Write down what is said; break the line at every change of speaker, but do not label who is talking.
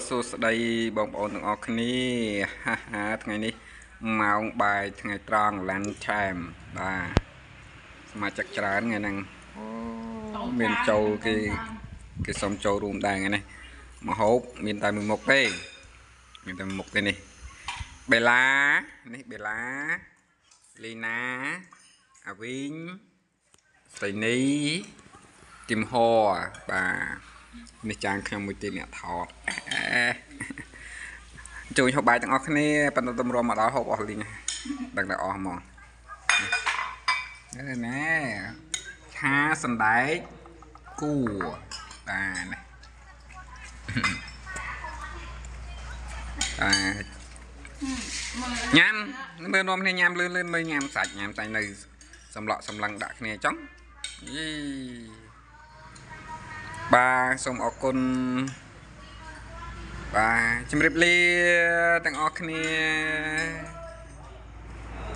សួស្តីបងប្អូនទាំងអស់គ្នាថ្ងៃនេះម៉ោងបាយថ្ងៃត្រង់ lunch time បាទសមាជិកច្រើនថ្ងៃហ្នឹងមានចូលគេសុំចូលរួមដែរថ្ងៃនេះមហូបមានតែមួយមុខទេមានតែមុខទេនេះបេឡានេះបេឡាលីណាអាវីងស្រីនីគឹមហោបាទនេះចានខ្ញុំមួយទៀតអ្នកថតជួយហូបបាយទាំងអស់គ្នាប៉ុន្តែតម្រាំមកដល់ហូបអស់លីងដឹងតែអស់ហ្មងនេះណែឆាសណ្ដែកគួរបាទញ៉ាំមើលនំគ្នាញ៉ាំលឿនមើលញ៉ាំសាច់ញ៉ាំតែនៅសម្លក់សម្លឹងដាក់គ្នាចង់យីបាទសូមអរគុណបាទជម្រាបលាទាំងអស់គ្នា